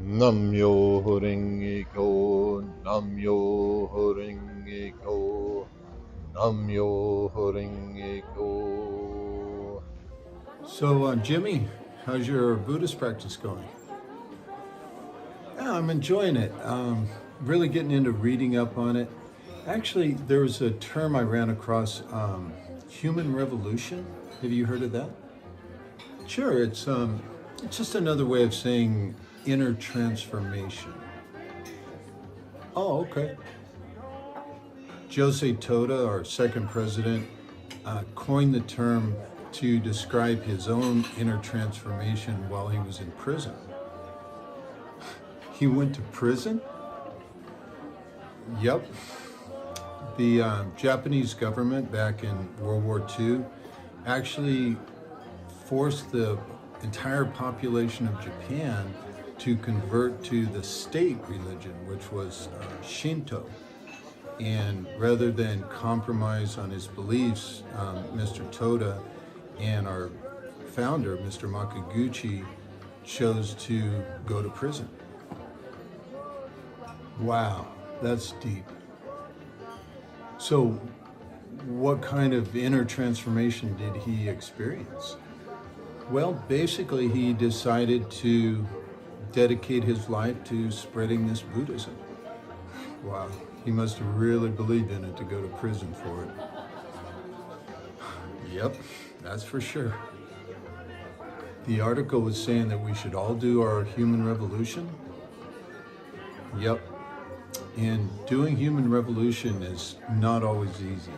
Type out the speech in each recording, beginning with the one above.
Myoho Renge Kyo, Myoho Renge Kyo, Myoho Renge Kyo. So, Jimmy, how's your Buddhist practice going? Yeah, I'm enjoying it. Really getting into reading up on it. Actually, there was a term I ran across, human revolution. Have you heard of that? Sure, it's just another way of saying inner transformation. Oh, okay. Jose Toda, our second president, coined the term to describe his own inner transformation while he was in prison. He went to prison? Yep. The Japanese government back in World War II actually forced the entire population of Japan to convert to the state religion, which was Shinto. And rather than compromise on his beliefs, Mr. Toda and our founder, Mr. Makaguchi, chose to go to prison. Wow, that's deep. So what kind of inner transformation did he experience? Well, basically he decided to dedicate his life to spreading this Buddhism. Wow, he must have really believed in it to go to prison for it. Yep, that's for sure. The article was saying that we should all do our human revolution. Yep. And doing human revolution is not always easy.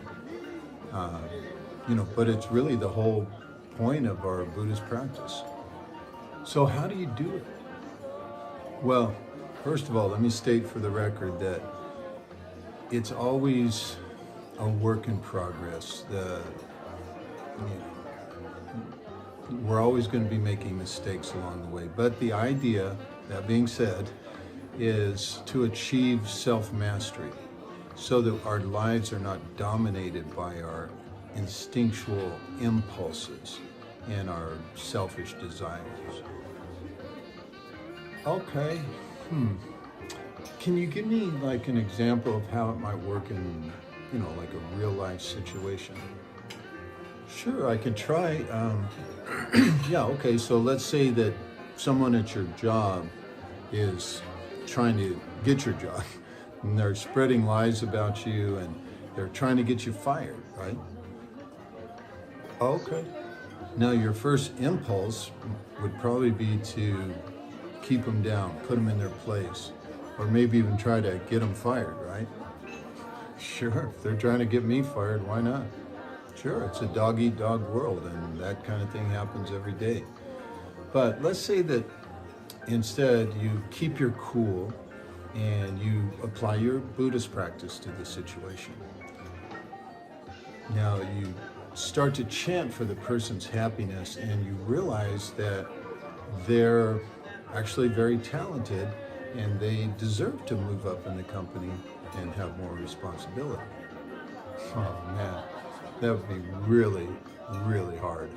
But it's really the whole point of our Buddhist practice. So how do you do it? Well, first of all, let me state for the record that it's always a work in progress. We're always going to be making mistakes along the way. But the idea, that being said, is to achieve self-mastery so that our lives are not dominated by our instinctual impulses and our selfish desires. Okay. Can you give me like an example of how it might work in, like a real life situation? Sure, I could try. Yeah, okay, so let's say that someone at your job is trying to get your job and they're spreading lies about you and they're trying to get you fired, right? Okay. Now your first impulse would probably be to keep them down, put them in their place, or maybe even try to get them fired, right? Sure, if they're trying to get me fired, why not? Sure, it's a dog-eat-dog world and that kind of thing happens every day. But let's say that instead you keep your cool and you apply your Buddhist practice to the situation. Now you start to chant for the person's happiness and you realize that they're actually very talented and they deserve to move up in the company and have more responsibility. Oh man, that would be really, really hard.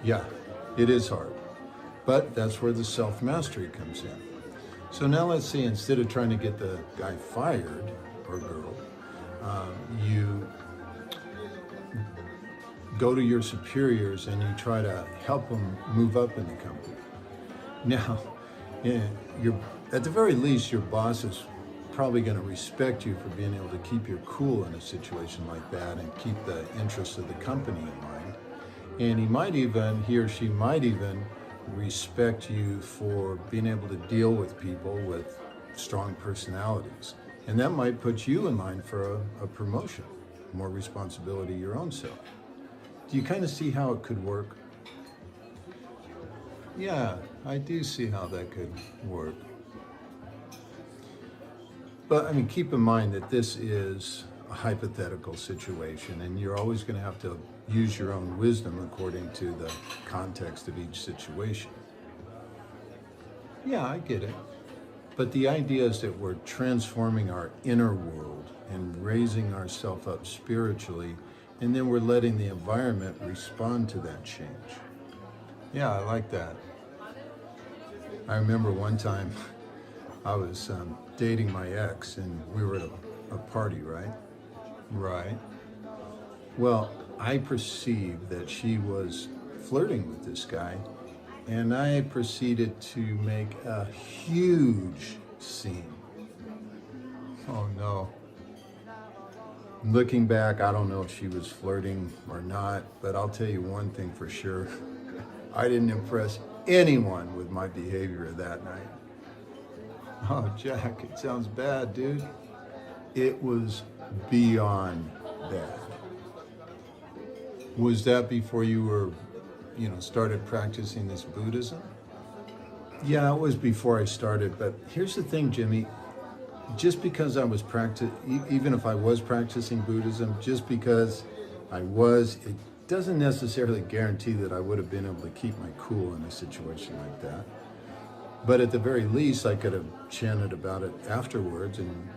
Yeah, it is hard. But that's where the self-mastery comes in. So now let's say instead of trying to get the guy fired, or girl, you go to your superiors and you try to help them move up in the company. Now, at the very least, your boss is probably going to respect you for being able to keep your cool in a situation like that and keep the interests of the company in mind. And he or she might even respect you for being able to deal with people with strong personalities. And that might put you in line for a promotion, more responsibility your own self. Do you kind of see how it could work? Yeah, I do see how that could work. But I mean, keep in mind that this is a hypothetical situation and you're always going to have to use your own wisdom according to the context of each situation. Yeah, I get it. But the idea is that we're transforming our inner world and raising ourselves up spiritually, and then we're letting the environment respond to that change. Yeah, I like that. I remember one time I was dating my ex, and we were at a party, right? Right. Well, I perceived that she was flirting with this guy, and I proceeded to make a huge scene. Oh no. Looking back, I don't know if she was flirting or not, but I'll tell you one thing for sure. I didn't impress anyone with my behavior that night. Oh, Jack, it sounds bad, dude. It was beyond bad. Was that before you were, started practicing this Buddhism? Yeah, it was before I started, but here's the thing, Jimmy. Just because I was even if I was practicing Buddhism, just because I was, it doesn't necessarily guarantee that I would have been able to keep my cool in a situation like that. But at the very least, I could have chanted about it afterwards and,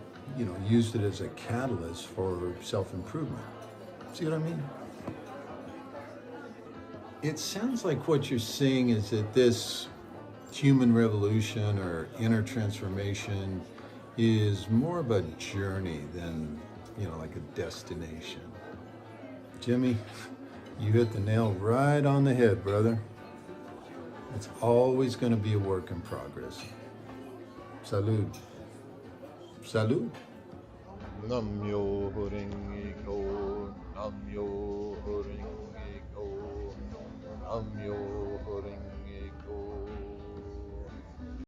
used it as a catalyst for self-improvement. See what I mean? It sounds like what you're saying is that this human revolution or inner transformation is more of a journey than, like a destination. Jimmy, you hit the nail right on the head, brother. It's always going to be a work in progress. Salud. Salud. Myoho Renge Kyo, Myoho Renge Kyo, Myoho Renge